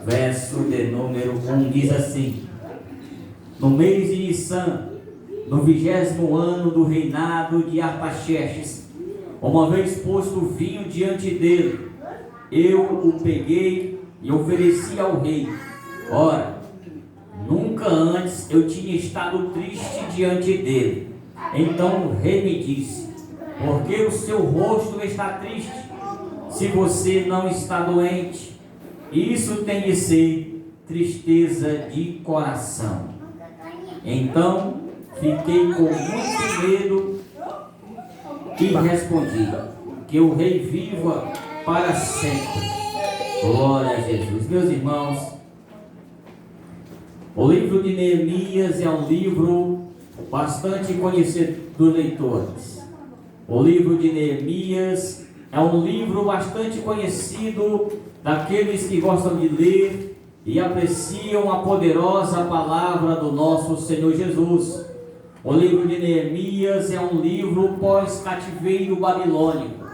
verso de número 1, diz assim: no mês de Nissan, no 20º ano do reinado de Artaxerxes, uma vez posto o vinho diante dele, eu o peguei e ofereci ao rei. Ora, nunca antes eu tinha estado triste diante dele. Então o rei me disse: por que o seu rosto está triste, se você não está doente? Isso tem de ser tristeza de coração. Então fiquei com muito medo e respondi: que o rei viva para sempre. Glória a Jesus. Meus irmãos, o livro de Neemias é um livro bastante conhecido dos leitores. O livro de Neemias é um livro bastante conhecido daqueles que gostam de ler e apreciam a poderosa palavra do nosso Senhor Jesus. O livro de Neemias é um livro pós-cativeiro babilônico.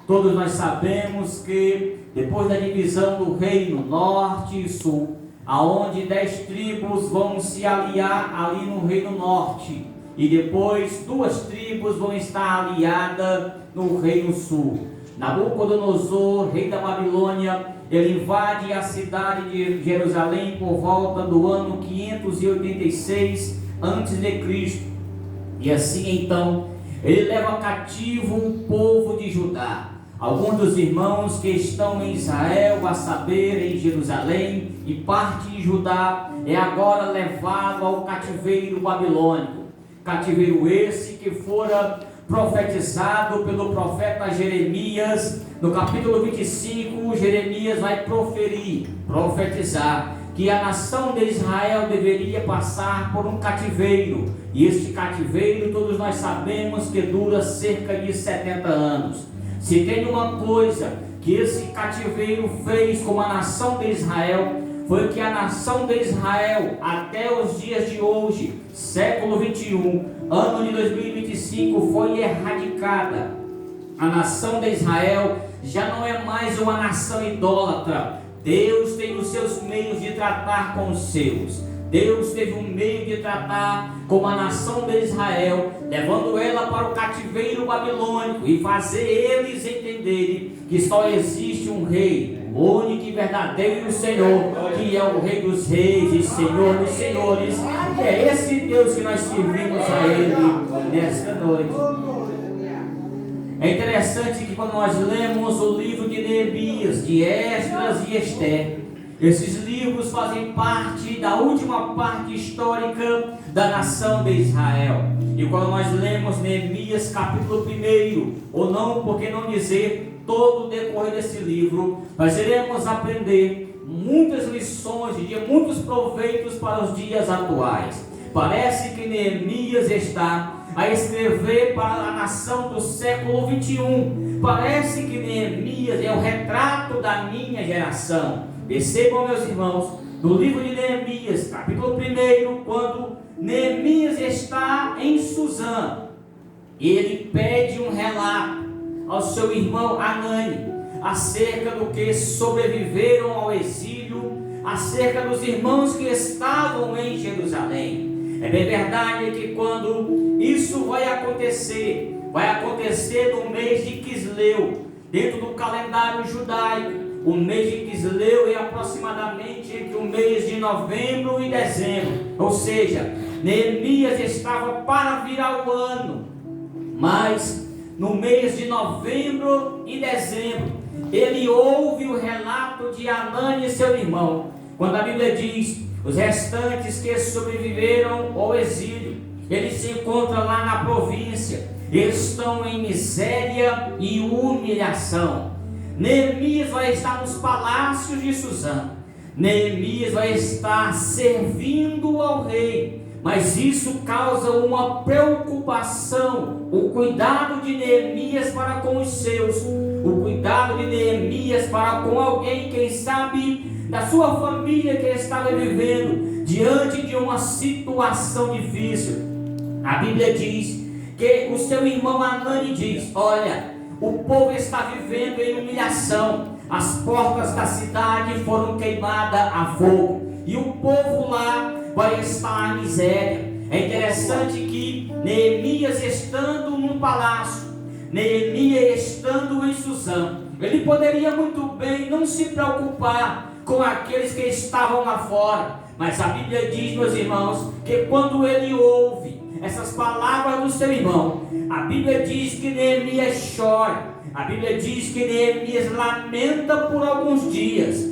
Todos nós sabemos que depois da divisão do reino norte e sul, aonde 10 tribos vão se aliar ali no reino norte, e depois 2 tribos vão estar aliadas no reino sul. Nabucodonosor, rei da Babilônia, ele invade a cidade de Jerusalém por volta do ano 586 a.C. E assim então, ele leva cativo o povo de Judá. Alguns dos irmãos que estão em Israel, a saber, em Jerusalém e parte de Judá, é agora levado ao cativeiro babilônico. Cativeiro esse que fora profetizado pelo profeta Jeremias. No capítulo 25, Jeremias vai profetizar que a nação de Israel deveria passar por um cativeiro. E este cativeiro, todos nós sabemos que dura cerca de 70 anos. Se tem uma coisa que esse cativeiro fez com a nação de Israel, foi que a nação de Israel, até os dias de hoje, século 21, ano de 2025, foi erradicada. A nação de Israel já não é mais uma nação idólatra. Deus tem os seus meios de tratar com os seus. Deus teve um meio de tratar com a nação de Israel, levando ela para o cativeiro babilônico e fazer eles entenderem que só existe um rei, o único e verdadeiro Senhor, que é o Rei dos Reis e Senhor dos Senhores. E é esse Deus que nós servimos a Ele nesta noite. É interessante que quando nós lemos o livro de Neemias, de Esdras e Esther, esses livros fazem parte da última parte histórica da nação de Israel. E quando nós lemos Neemias capítulo 1, ou não, por que não dizer, todo o decorrer desse livro, nós iremos aprender muitas lições e muitos proveitos para os dias atuais. Parece que Neemias está a escrever para a nação do século 21. Parece que Neemias é o retrato da minha geração. Percebam, meus irmãos, no livro de Neemias, capítulo 1, quando Neemias está em Suzã, ele pede um relato ao seu irmão Hanani acerca do que sobreviveram ao exílio, acerca dos irmãos que estavam em Jerusalém. É bem verdade que quando isso vai acontecer no mês de Quisleu, dentro do calendário judaico. O mês de Quisleu é aproximadamente entre o mês de novembro e dezembro. Ou seja, Neemias estava para virar o ano. Mas no mês de novembro e dezembro, ele ouve o relato de Hanani e seu irmão. Quando a Bíblia diz, os restantes que sobreviveram ao exílio, eles se encontram lá na província. Eles estão em miséria e humilhação. Neemias vai estar nos palácios de Suzã. Neemias vai estar servindo ao rei. Mas isso causa uma preocupação. O cuidado de Neemias para com os seus. O cuidado de Neemias para com alguém, quem sabe, da sua família que estava vivendo diante de uma situação difícil. A Bíblia diz que o seu irmão Hanani diz: olha, o povo está vivendo em humilhação. as portas da cidade foram queimadas a fogo, e o povo lá vai estar em miséria. É interessante que Neemias, estando no palácio, Neemias estando em Suzã, ele poderia muito bem não se preocupar com aqueles que estavam lá fora, mas a Bíblia diz, meus irmãos, que quando ele ouve essas palavras do seu irmão, a Bíblia diz que Neemias chora, a Bíblia diz que Neemias lamenta por alguns dias.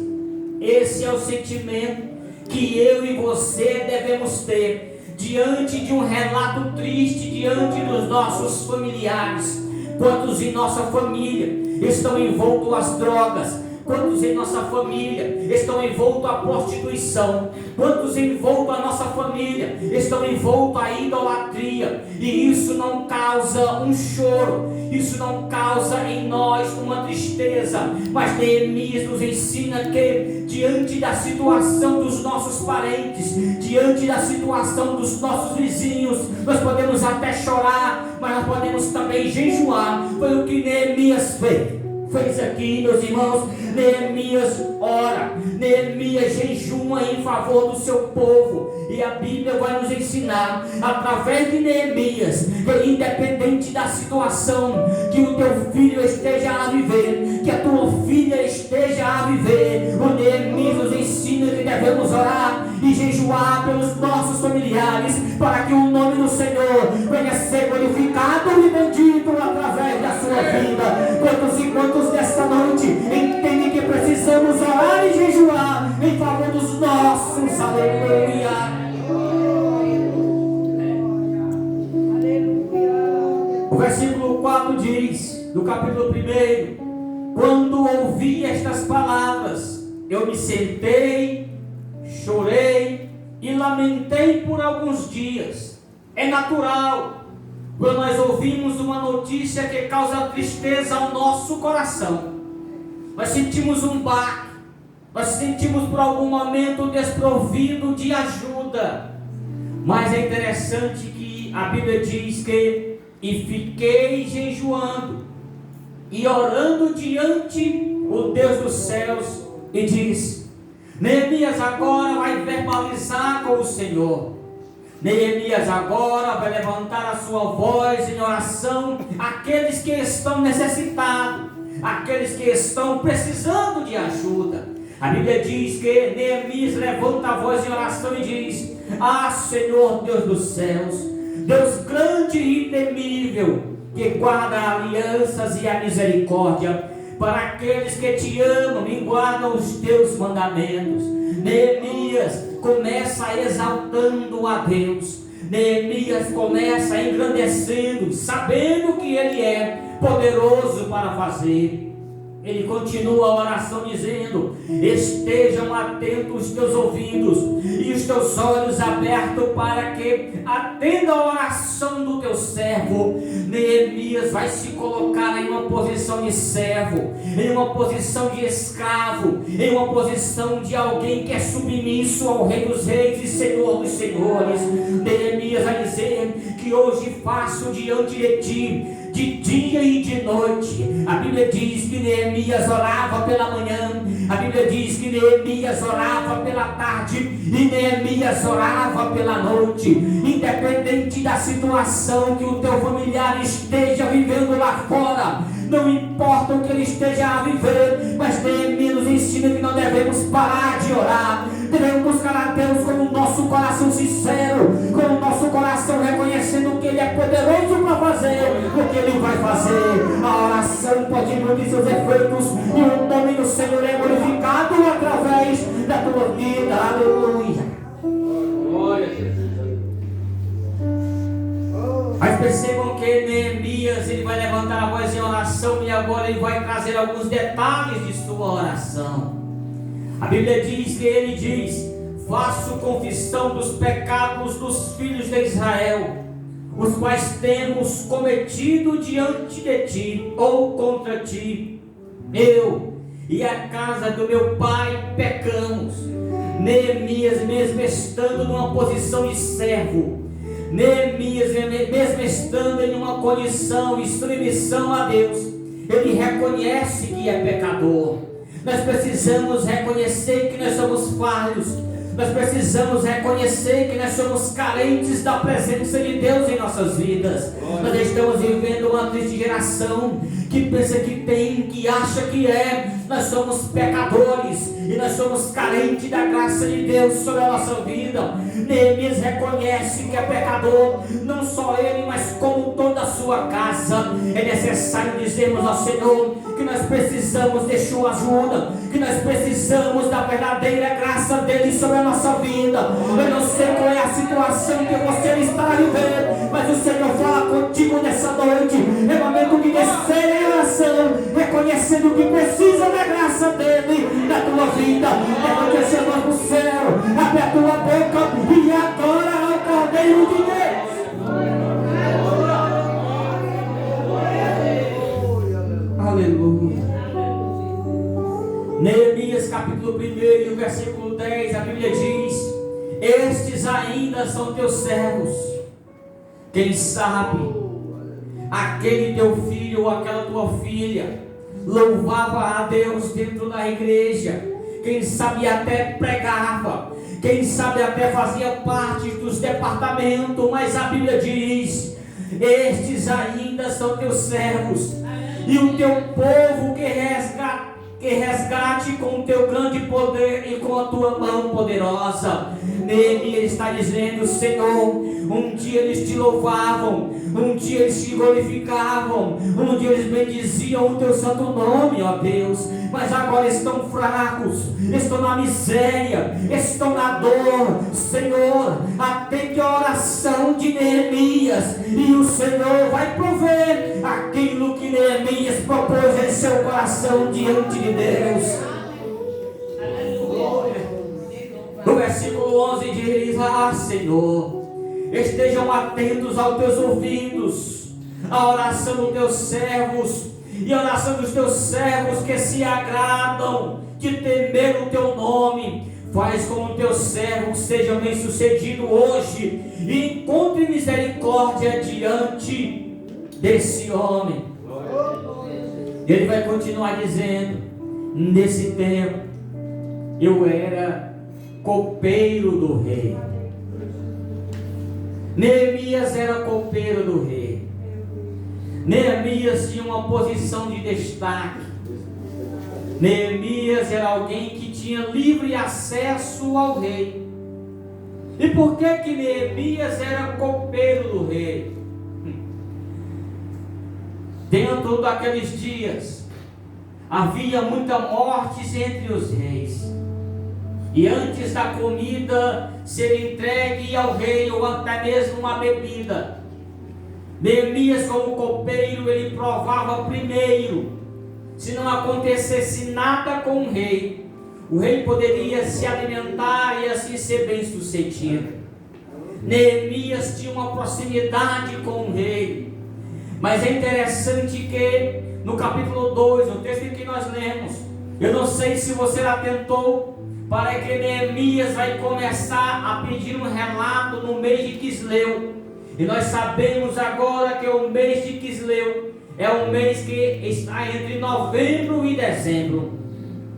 Esse é o sentimento que eu e você devemos ter diante de um relato triste, diante dos nossos familiares. Quantos em nossa família estão envoltos às drogas? Quantos em nossa família estão envoltos à prostituição? Quantos envoltos à nossa família estão envoltos à idolatria? E isso não causa um choro, isso não causa em nós uma tristeza. Mas Neemias nos ensina que diante da situação dos nossos parentes, diante da situação dos nossos vizinhos, nós podemos até chorar, mas nós podemos também jejuar. Foi o que Neemias fez aqui, meus irmãos. Neemias ora, Neemias jejuma em favor do seu povo, e a Bíblia vai nos ensinar, através de Neemias, que independente da situação que o teu filho esteja a viver, que a tua filha esteja a viver, o Neemias nos ensina que devemos orar e jejuar pelos nossos familiares, para que o nome do Senhor venha ser glorificado e bendito através da sua vida. Quantos e quantos desta noite entendem que precisamos orar e jejuar em favor dos nossos? Aleluia. O versículo 4 diz, do capítulo 1: quando ouvi estas palavras, eu me sentei, chorei e lamentei por alguns dias. É natural quando nós ouvimos uma notícia que causa tristeza ao nosso coração. Nós sentimos um baque, nós sentimos por algum momento desprovido de ajuda. Mas é interessante que a Bíblia diz que e fiquei jejuando e orando diante o Deus dos céus, e diz: Neemias agora vai verbalizar com o Senhor. Neemias agora vai levantar a sua voz em oração àqueles que estão necessitados, aqueles que estão precisando de ajuda. A Bíblia diz que Neemias levanta a voz em oração e diz: ah, Senhor Deus dos céus, Deus grande e temível, que guarda alianças e a misericórdia para aqueles que te amam e guardam os teus mandamentos. Neemias começa exaltando a Deus. Neemias começa engrandecendo, sabendo que Ele é poderoso para fazer. Ele continua a oração dizendo: estejam atentos os teus ouvidos e os teus olhos abertos para que atenda a oração do teu servo. Neemias vai se colocar em uma posição de servo, em uma posição de escravo, em uma posição de alguém que é submisso ao Rei dos Reis e Senhor dos Senhores. Neemias vai dizer que hoje faço diante de ti, de dia e de noite. A Bíblia diz que Neemias orava pela manhã, a Bíblia diz que Neemias orava pela tarde e Neemias orava pela noite. Independente da situação que o teu familiar esteja vivendo lá fora, não importa o que ele esteja a viver, mas Neemias nos ensina que não devemos parar de orar. Devemos buscar a Deus com o nosso coração sincero, com o nosso coração reconhecendo que Ele é poderoso para fazer o que Ele vai fazer. A oração pode produzir seus efeitos e o nome do Senhor é glorificado através da tua vida. Aleluia. Glória a Jesus. Mas percebam que Neemias, ele vai levantar a voz em oração e agora ele vai trazer alguns detalhes de sua oração. A Bíblia diz que ele diz: faço confissão dos pecados dos filhos de Israel, os quais temos cometido diante de ti ou contra ti. Eu e a casa do meu pai pecamos. Neemias, mesmo estando numa posição de servo, Neemias, mesmo estando em uma condição de submissão a Deus, ele reconhece que é pecador. Nós precisamos reconhecer que nós somos falhos. Nós precisamos reconhecer que nós somos carentes da presença de Deus em nossas vidas. Nós estamos vivendo uma triste geração que pensa que tem, que acha que é. Nós somos pecadores e nós somos carentes da graça de Deus sobre a nossa vida. Neemias reconhece que é pecador, não só ele, mas como toda a sua casa. É necessário dizermos ao Senhor que nós precisamos de sua ajuda, que nós precisamos da verdadeira graça dele sobre a nossa vida. Eu não sei qual é a situação que você está vivendo, mas o Senhor fala contigo nessa noite. É momento de descer em oração, reconhecendo que precisa da graça dele na tua vida. Levante as mãos para o céu, abre a tua boca e adora ao Cordeiro de Deus. Aleluia. Neemias capítulo 1, versículo 10, a Bíblia diz: estes ainda são teus servos. Quem sabe aquele teu filho ou aquela tua filha louvava a Deus dentro da igreja, quem sabe até pregava, quem sabe até fazia parte dos departamentos, mas a Bíblia diz: estes ainda são teus servos, e o teu povo que resgate com o teu grande poder e com a tua mão poderosa. Neemias está dizendo: Senhor, um dia eles te louvavam, um dia eles te glorificavam, um dia eles bendiziam o teu santo nome, ó Deus, mas agora estão fracos, estão na miséria, estão na dor. Senhor, atende a oração de Neemias, e o Senhor vai prover aquilo que Neemias propôs em seu coração diante de Deus. No versículo 11 diz: Senhor, estejam atentos aos teus ouvidos, a oração dos teus servos, e a oração dos teus servos que se agradam de temer o teu nome. Faz com o teu servo seja bem sucedido hoje, e encontre misericórdia diante desse homem. Ele vai continuar dizendo: nesse tempo eu era copeiro do rei. Neemias era copeiro do rei. Neemias tinha uma posição de destaque. Neemias era alguém que tinha livre acesso ao rei. E por que Neemias era copeiro do rei? Dentro daqueles dias havia muita morte entre os reis, e antes da comida ser entregue ao rei, ou até mesmo uma bebida, Neemias, como copeiro, ele provava primeiro. Se não acontecesse nada com o rei poderia se alimentar e assim ser bem sucedido. Neemias tinha uma proximidade com o rei. Mas é interessante que no capítulo 2, o texto que nós lemos, eu não sei se você atentou para que Neemias vai começar a pedir um relato no mês de Quisleu. E nós sabemos agora que o mês de Quisleu é um mês que está entre novembro e dezembro.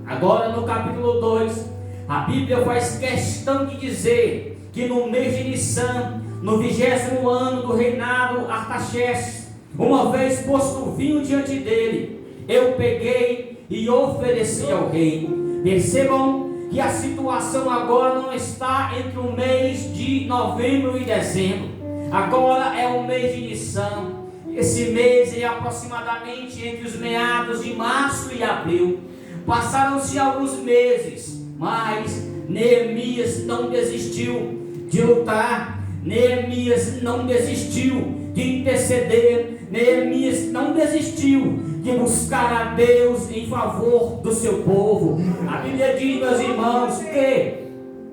Agora no capítulo 2, a Bíblia faz questão de dizer que no mês de Nissan, no 20º ano do reinado Artaxerxes, uma vez posto o vinho diante dele, eu peguei e ofereci ao rei. Percebam que a situação agora não está entre o mês de novembro e dezembro. Agora é o mês de Nissan. Esse mês é aproximadamente entre os meados de março e abril. Passaram-se alguns meses, mas Neemias não desistiu de lutar. Neemias não desistiu de interceder. Neemias não desistiu de buscar a Deus em favor do seu povo. A Bíblia diz, meus irmãos, que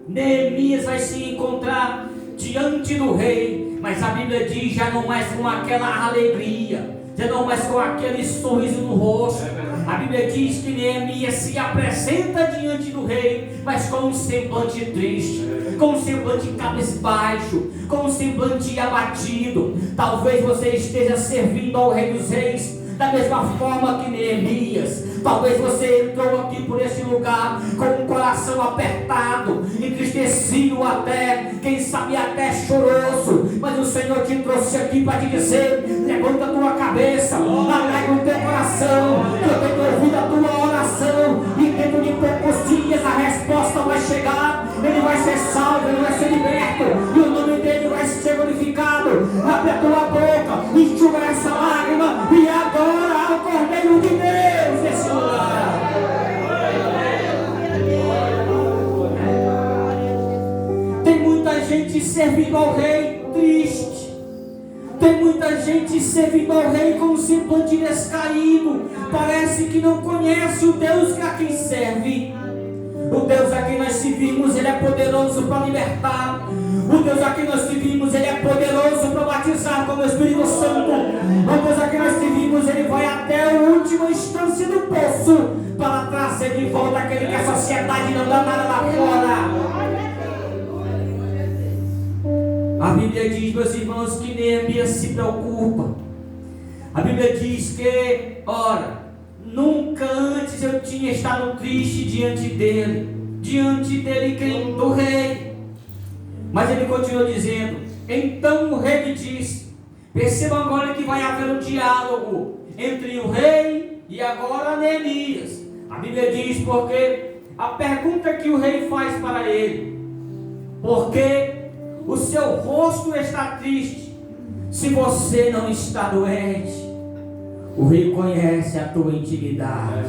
Neemias vai se encontrar diante do rei, mas a Bíblia diz, já não mais com aquela alegria, já não mais com aquele sorriso no rosto. A Bíblia diz que Neemias se apresenta diante do rei, mas com um semblante triste, com um semblante cabisbaixo, com um semblante abatido. Talvez você esteja servindo ao Rei dos Reis da mesma forma que Neemias. Talvez você entrou aqui por esse lugar com um coração apertado, entristecido até, quem sabe até choroso, mas o Senhor te trouxe aqui para te dizer: levanta a tua cabeça, alegra o teu coração, que eu tenho ouvido a tua oração, e dentro de poucos dias a resposta vai chegar, ele vai ser salvo, ele vai ser liberto, e o nome dele vai ser glorificado. Abre a tua boca, enxuga essa lágrima, e adora o Cordeiro de Deus nesse lugar. Tem muita gente servindo ao Rei triste, tem muita gente servindo ao Rei com um semblante descaído, parece que não conhece o Deus a quem serve. O Deus a quem nós servimos, ele é poderoso para libertar. O Deus a quem nós servimos, ele é poderoso para batizar com o Espírito Santo. O Deus a quem nós servimos, ele vai até a última instância do poço para trazer de volta aquele que a sociedade não dá nada lá fora. A Bíblia diz, meus irmãos, que Neemias se preocupa. A Bíblia diz que, ora, nunca antes eu tinha estado triste diante dele quem? Do rei. Mas ele continua dizendo: então o rei me disse. Percebam agora que vai haver um diálogo entre o rei e agora Neemias. A Bíblia diz porque a pergunta que o rei faz para ele: porque o seu rosto está triste, se você não está doente? O rei conhece a tua intimidade.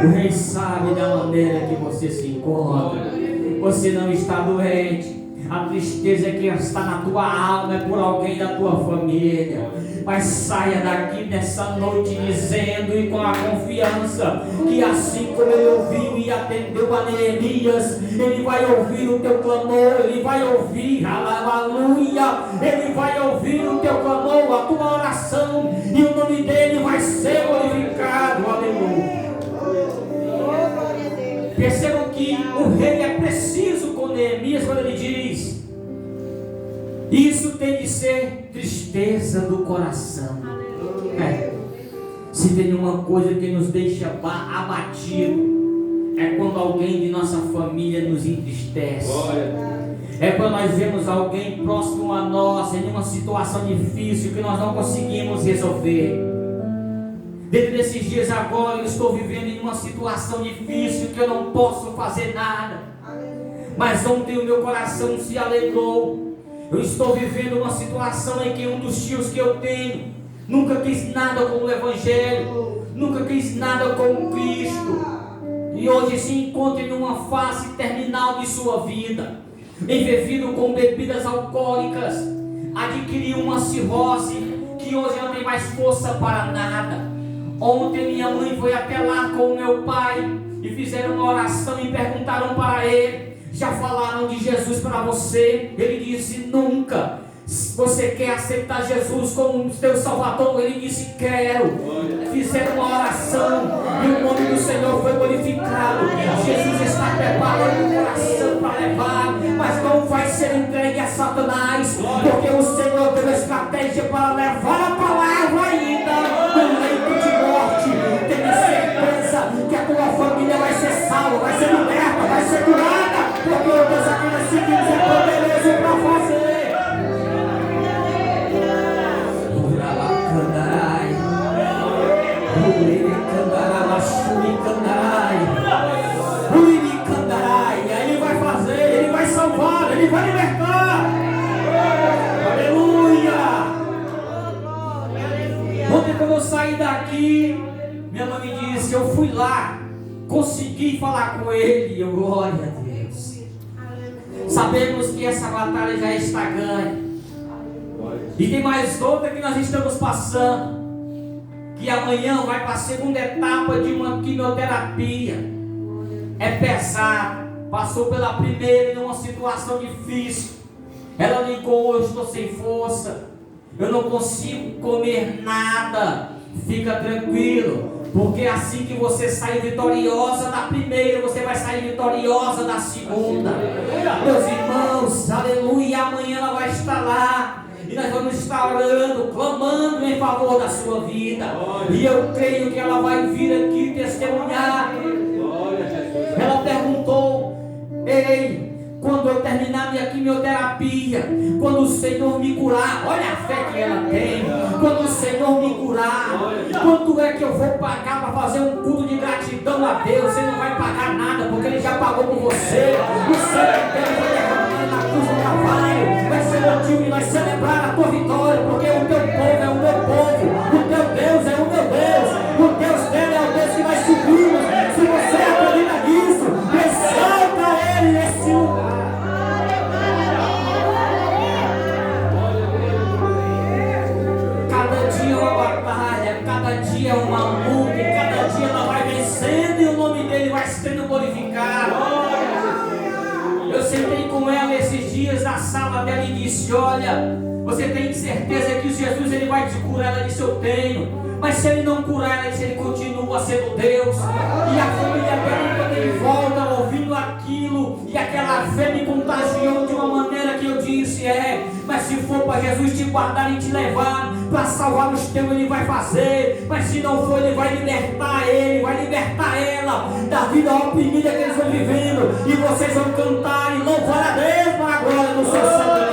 O rei sabe da maneira que você se encontra. Você não está doente. A tristeza que está na tua alma é por alguém da tua família. Mas saia daqui nessa noite dizendo e com a confiança que assim como ele ouviu e atendeu a Neemias, ele vai ouvir o teu clamor, ele vai ouvir, aleluia, ele vai ouvir o teu clamor, a tua oração, e o nome dele vai ser glorificado, aleluia. Percebam que o rei é preciso com Neemias quando ele diz: isso tem de ser tristeza do coração. Se tem uma coisa que nos deixa abatido, é quando alguém de nossa família nos entristece. É quando nós vemos alguém próximo a nós em uma situação difícil que nós não conseguimos resolver. Dentro desses dias agora eu estou vivendo em uma situação difícil que eu não posso fazer nada. Mas ontem o meu coração se alegrou. Eu estou vivendo uma situação em que um dos tios que eu tenho nunca quis nada com o Evangelho, nunca quis nada com o Cristo, e hoje se encontra em uma fase terminal de sua vida, envolvido com bebidas alcoólicas, adquiriu uma cirrose que hoje não tem mais força para nada. Ontem minha mãe foi até lá com o meu pai e fizeram uma oração e perguntaram para ele: já falaram de Jesus para você? Ele disse: nunca. Você quer aceitar Jesus como teu Salvador? Ele disse: quero. Fizeram uma oração e o nome do Senhor foi glorificado. Jesus está preparando o coração para levar, mas não vai ser entregue a Satanás, porque o Senhor deu estratégia para levar a palavra ainda no leito de morte. Tenha certeza que a tua família vai ser salva, vai ser liberta, vai ser curada, porque o Deus aqui nós seguimos é poderoso para fazer. Ele vai fazer, ele vai salvar, ele vai libertar. Aleluia. Ontem quando eu saí daqui, minha mãe me disse: eu fui lá, consegui falar com ele. E eu, glória a Deus. Sabemos que essa batalha já está ganha. E tem mais outra que nós estamos passando, que amanhã vai para a segunda etapa de uma quimioterapia. É pesado. Passou pela primeira em uma situação difícil. Ela ligou: eu estou sem força, eu não consigo comer nada. Fica tranquilo, porque assim que você sair vitoriosa da primeira, você vai sair vitoriosa da segunda. Meus irmãos, aleluia, amanhã ela vai estar lá. e nós vamos estar orando, clamando em favor da sua vida. E eu creio que ela vai vir aqui testemunhar. Ela perguntou: ei, quando eu terminar minha quimioterapia, quando o Senhor me curar, olha a fé que ela tem, quando o Senhor me curar, quanto é que eu vou pagar para fazer um culto de gratidão a Deus? Você não vai pagar nada, porque Ele já pagou por você. O sangue dele foi derramado na cruz do Calvário. Vai ser motivo de nós celebrar a tua vitória, porque o teu povo é o meu povo, o teu Deus é o meu Deus, o Deus dele é o Deus que nós subimos. Se você acredita nisso, exalta Ele nesse lugar. Cada dia é uma batalha, cada dia é uma luta, e cada dia ela vai vencendo e o nome dele vai sendo glorificado. Eu sentei com ela esses dias na sala dela e disse: olha, você tem certeza que Jesus ele vai te curar? Ela disse: eu tenho. Mas se ele não curar, ela disse: ele continua sendo Deus. E a família dela toda em volta ouvindo aquilo, e aquela fé me contagiou de uma maneira que eu disse: mas se for para Jesus te guardar e te levar para salvar os teus, ele vai fazer. Mas se não for, ele vai libertar ele, vai libertar ela da vida oprimida que eles estão vivendo. E vocês vão cantar e louvar a Deus para a glória do seu santo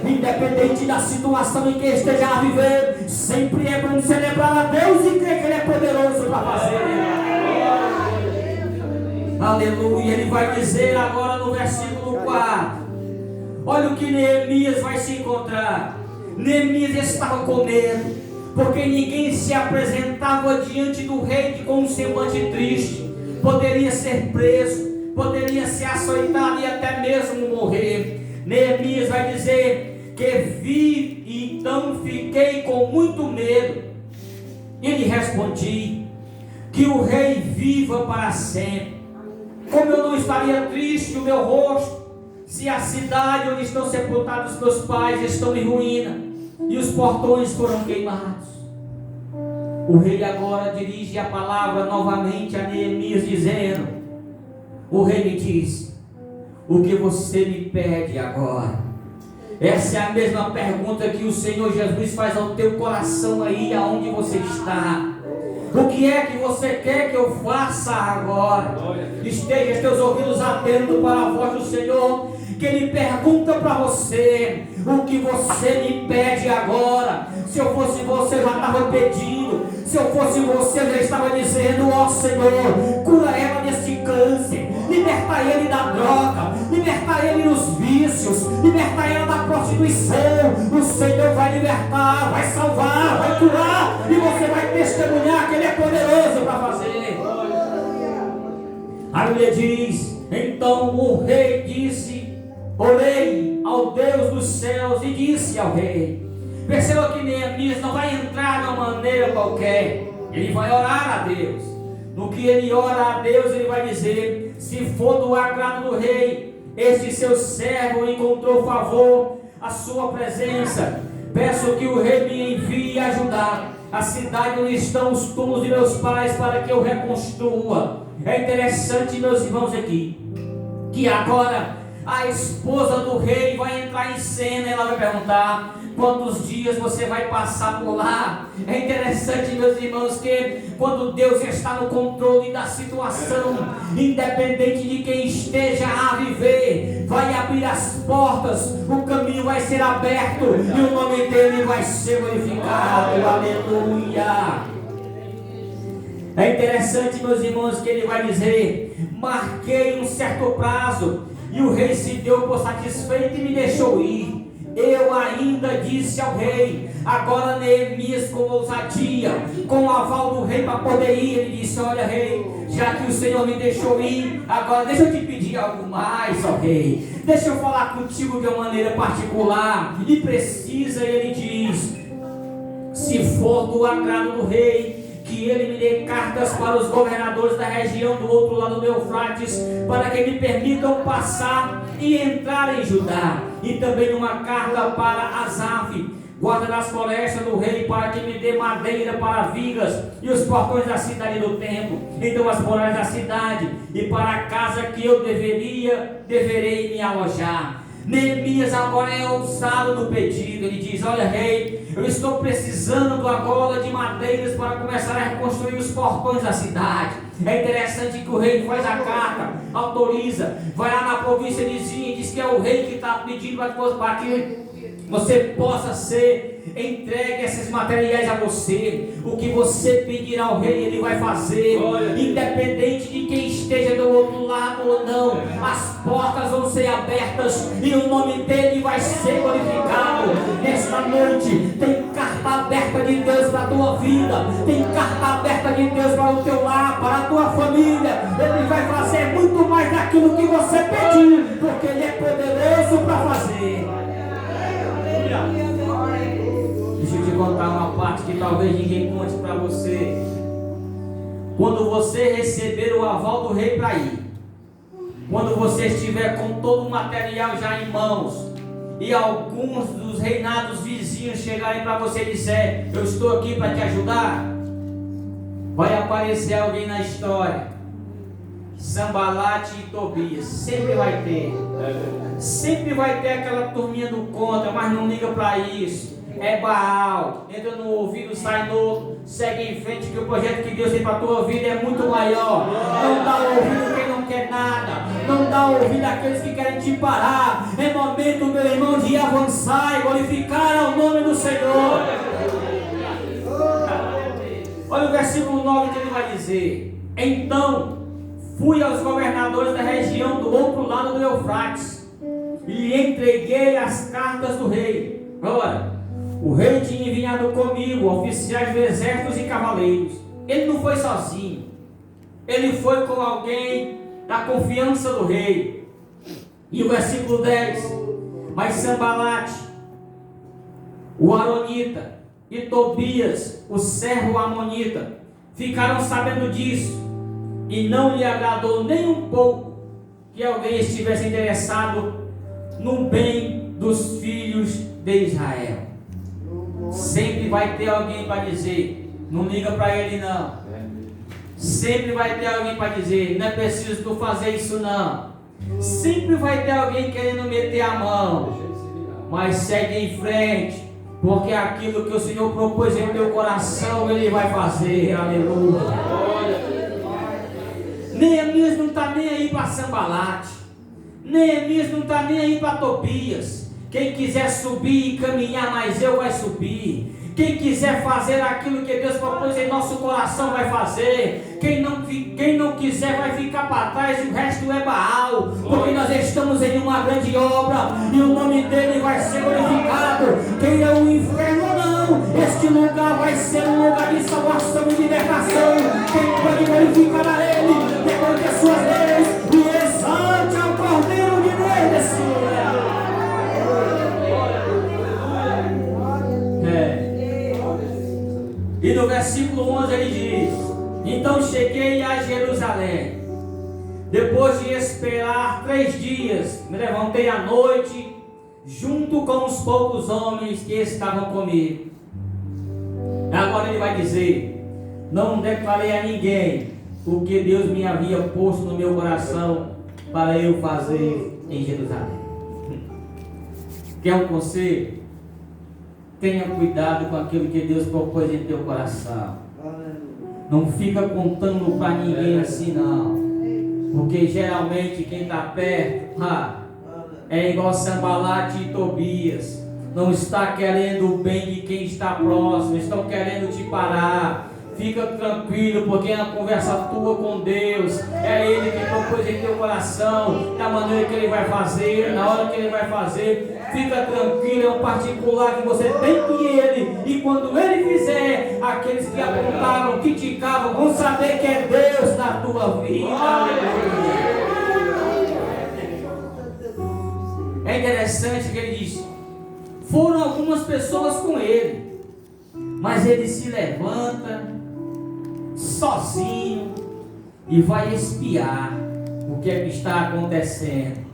nome. Independente da situação em que esteja a viver, sempre é bom celebrar a Deus e crer que Ele é poderoso para fazer. Aleluia. Ele vai dizer agora no versículo 4. Olha o que Neemias vai se encontrar. Neemias estava com medo, porque ninguém se apresentava diante do rei com um semblante triste. Poderia ser preso, poderia ser açoitado e até mesmo morrer. Neemias vai dizer que vi e então fiquei com muito medo. Ele respondi: que o rei viva para sempre. Como eu não estaria triste o meu rosto, se a cidade onde estão sepultados meus pais estão em ruína e os portões foram queimados. O rei agora dirige a palavra novamente a Neemias, dizendo: o rei me disse: o que você me pede agora? Essa é a mesma pergunta que o Senhor Jesus faz ao teu coração aí aonde você está. O que é que você quer que eu faça agora? Esteja teus ouvidos atentos para a voz do Senhor, que Ele pergunta para você: o que você me pede agora? Se eu fosse você, já estava pedindo. Se eu fosse você, já estava dizendo: ó Senhor, cura ela desse câncer, liberta ele da droga, liberta ele dos vícios, liberta ela da prostituição. O Senhor vai libertar, vai salvar, vai curar, e você vai testemunhar que Ele é poderoso para fazer. A Bíblia diz: então o rei disse, orei ao Deus dos céus e disse ao rei. Perceba que Neemias não vai entrar de uma maneira qualquer, ele vai orar a Deus. No que ele ora a Deus, ele vai dizer: se for do agrado do rei, este seu servo encontrou favor à sua presença, peço que o rei me envie ajudar a cidade onde estão os túmulos de meus pais, para que eu reconstrua. É interessante, meus irmãos, aqui, que agora a esposa do rei vai entrar em cena. Ela vai perguntar: quantos dias você vai passar por lá? É interessante, meus irmãos, que quando Deus está no controle da situação, independente de quem esteja a viver, vai abrir as portas, o caminho vai ser aberto e o nome dele vai ser glorificado. Aleluia. É interessante, meus irmãos, que ele vai dizer: marquei um certo prazo e o rei se deu por satisfeito e me deixou ir. Eu ainda disse ao rei. Agora Neemias, com ousadia, com o aval do rei para poder ir, ele disse: olha, rei, já que o Senhor me deixou ir, agora deixa eu te pedir algo mais, ó rei. Deixa eu falar contigo de uma maneira particular e precisa. E ele diz: se for do agrado do rei, que ele me dê cartas para os governadores da região do outro lado do Eufrates, para que me permitam passar e entrar em Judá. E também uma carta para Asaf, guarda das florestas do rei, para que me dê madeira para vigas e os portões da cidade do templo, então as muralhas da cidade, e para a casa que eu deverei me alojar. Neemias agora é ousado no pedido. Ele diz: olha, rei, eu estou precisando agora de madeiras para começar a reconstruir os portões da cidade. É interessante que o rei faz a carta, autoriza, vai lá na província de Zin e diz que é o rei que está pedindo para que você possa ser entregue esses materiais a você. O que você pedir ao rei, ele vai fazer. Independente de quem esteja do outro lado ou não, as portas vão ser abertas e o nome dele vai ser glorificado. Nesta noite tem carta aberta de Deus para a tua vida, tem carta aberta de Deus para o teu lar, para a tua família. Ele vai fazer muito mais daquilo que você pediu, porque ele é poderoso para fazer. Deixa eu te contar uma parte que talvez ninguém conte para você. Quando você receber o aval do rei para ir, quando você estiver com todo o material já em mãos, e alguns dos reinados vizinhos chegarem para você e disser: eu estou aqui para te ajudar, vai aparecer alguém na história. Sanbalate e Tobias, sempre vai ter. Sempre vai ter aquela turminha do contra, mas não liga para isso. É Baal, entra no ouvido, sai no outro, segue em frente, que o projeto que Deus tem para a tua vida é muito maior. Não dá ouvido quem não quer nada, não dá ouvido àqueles que querem te parar. É momento, meu irmão, de avançar e glorificar ao nome do Senhor. Olha o versículo 9 que ele vai dizer: então fui aos governadores da região do outro lado do Eufrates e entreguei as cartas do rei. Ora, o rei tinha enviado comigo oficiais do exército e cavaleiros. Ele não foi sozinho, ele foi com alguém da confiança do rei. E o versículo 10: mas Sanbalate, o aronita, e Tobias, o servo amonita, ficaram sabendo disso, e não lhe agradou nem um pouco que alguém estivesse interessado no bem dos filhos de Israel. Sempre vai ter alguém para dizer: não liga para ele não. Sempre vai ter alguém para dizer: não é preciso tu fazer isso não. Sempre vai ter alguém querendo meter a mão. Mas segue em frente, porque aquilo que o Senhor propôs em teu coração, ele vai fazer. Aleluia. Neemias não está nem aí para Sanbalate, Neemias não está nem aí para Tobias. Quem quiser subir e caminhar mais eu vai subir. Quem quiser fazer aquilo que Deus propôs em nosso coração vai fazer. Quem não quiser vai ficar para trás e o resto é Baal. Porque nós estamos em uma grande obra e o nome dele vai ser glorificado. Queira o inferno ou não, este lugar vai ser um lugar de salvação e libertação. Quem pode glorificar a ele depois de suas leis e exalte ao Cordeiro de Deus desse lugar. E no versículo 11 ele diz: então cheguei a Jerusalém. Depois de esperar 3 dias, me levantei à noite, junto com os poucos homens que estavam comigo. Agora ele vai dizer: não declarei a ninguém o que Deus me havia posto no meu coração para eu fazer em Jerusalém. Quer um conselho? Tenha cuidado com aquilo que Deus propôs em teu coração. Não fica contando para ninguém assim não. Porque geralmente quem está perto é igual Sanbalate e Tobias. Não está querendo o bem de quem está próximo. Estão querendo te parar. Fica tranquilo, porque é uma conversa tua com Deus. É Ele que propôs em teu coração, da maneira que Ele vai fazer, na hora que Ele vai fazer. Fica tranquilo, é um particular que você tem com Ele. E quando Ele fizer, aqueles que apontavam, criticavam, vão saber que é Deus na tua vida. É interessante que Ele diz: foram algumas pessoas com Ele, mas Ele se levanta sozinho e vai espiar o que é que está acontecendo.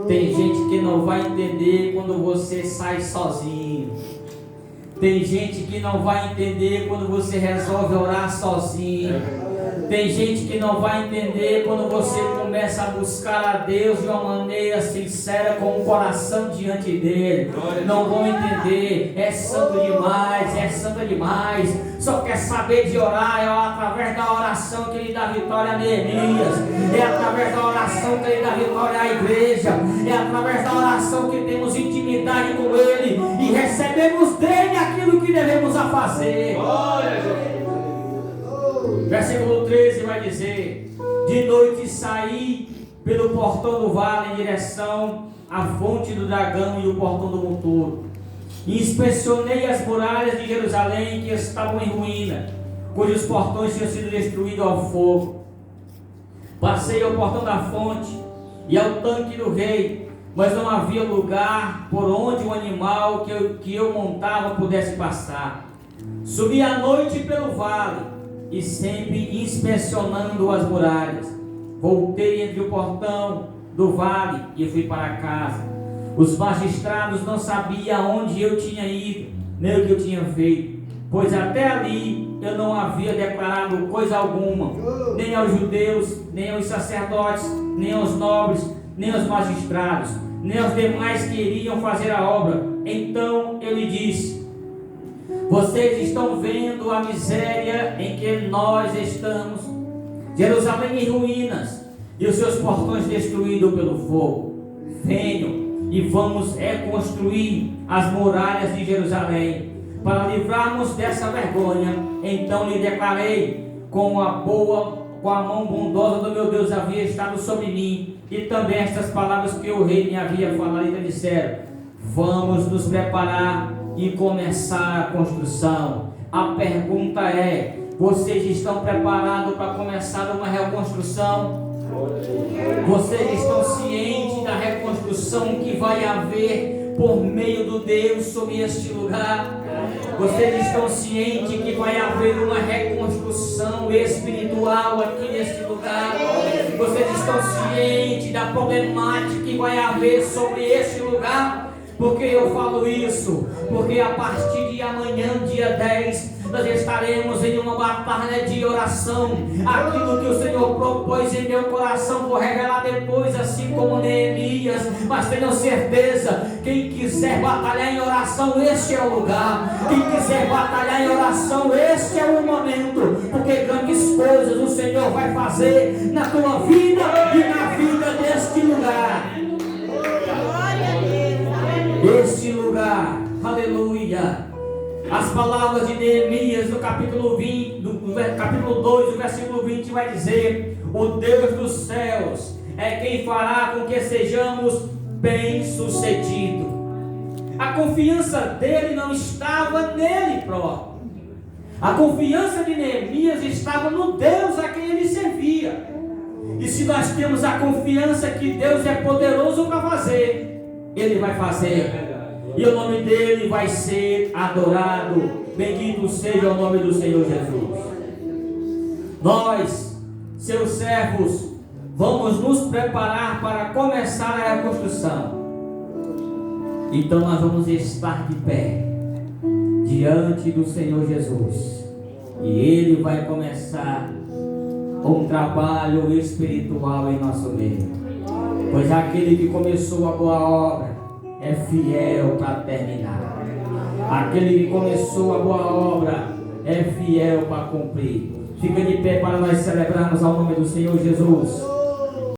Tem gente que não vai entender quando você sai sozinho. Tem gente que não vai entender quando você resolve orar sozinho. Tem gente que não vai entender quando você começa a buscar a Deus de uma maneira sincera, com o coração diante dele. Não vão entender, é santo demais, é santa demais. Só quer saber de orar, é através da oração que ele dá vitória a Neemias, é através da oração que ele dá vitória à igreja, é através da oração que temos intimidade com ele e recebemos dele aquilo que devemos a fazer. Versículo 13 vai dizer: de noite saí pelo portão do vale em direção à fonte do dragão e o portão do monturo. Inspecionei as muralhas de Jerusalém que estavam em ruína, cujos portões tinham sido destruídos ao fogo. Passei ao portão da fonte e ao tanque do rei, mas não havia lugar por onde o animal que eu montava pudesse passar. Subi à noite pelo vale e sempre inspecionando as muralhas. Voltei entre o portão do vale e fui para casa. Os magistrados não sabiam onde eu tinha ido, nem o que eu tinha feito, pois até ali eu não havia declarado coisa alguma, nem aos judeus, nem aos sacerdotes, nem aos nobres, nem aos magistrados, nem aos demais que iriam fazer a obra. Então eu lhe disse: vocês estão vendo a miséria em que nós estamos, Jerusalém em ruínas e os seus portões destruídos pelo fogo. Venham e vamos reconstruir as muralhas de Jerusalém, para livrarmos dessa vergonha. Então lhe declarei: com a mão bondosa do meu Deus havia estado sobre mim, e também estas palavras que o rei me havia falado. E disseram: vamos nos preparar e começar a construção. A pergunta é: vocês estão preparados para começar uma reconstrução? Vocês estão cientes da reconstrução que vai haver por meio do Deus sobre este lugar? Vocês estão cientes que vai haver uma reconstrução espiritual aqui neste lugar? Vocês estão cientes da problemática que vai haver sobre este lugar? Por que eu falo isso? Porque a partir de amanhã, dia 10, nós estaremos em uma batalha de oração. Aquilo que o Senhor propôs em meu coração, vou revelar depois, assim como Neemias. Mas tenham certeza, quem quiser batalhar em oração, este é o lugar. Quem quiser batalhar em oração, este é o momento. Porque grandes coisas o Senhor vai fazer na tua vida e na vida deste lugar. Este lugar, aleluia. As palavras de Neemias no capítulo 2, do versículo 20 vai dizer: o Deus dos céus é quem fará com que sejamos bem-sucedidos. A confiança dele não estava nele próprio. A confiança de Neemias estava no Deus a quem ele servia. E se nós temos a confiança que Deus é poderoso para fazer, Ele vai fazer, e o nome dele vai ser adorado. Bendito seja o nome do Senhor Jesus. Nós, seus servos, vamos nos preparar para começar a reconstrução. Então nós vamos estar de pé diante do Senhor Jesus, e Ele vai começar um trabalho espiritual em nosso meio. Pois aquele que começou a boa obra é fiel para terminar. Aquele que começou a boa obra é fiel para cumprir. Fica de pé para nós celebrarmos ao nome do Senhor Jesus.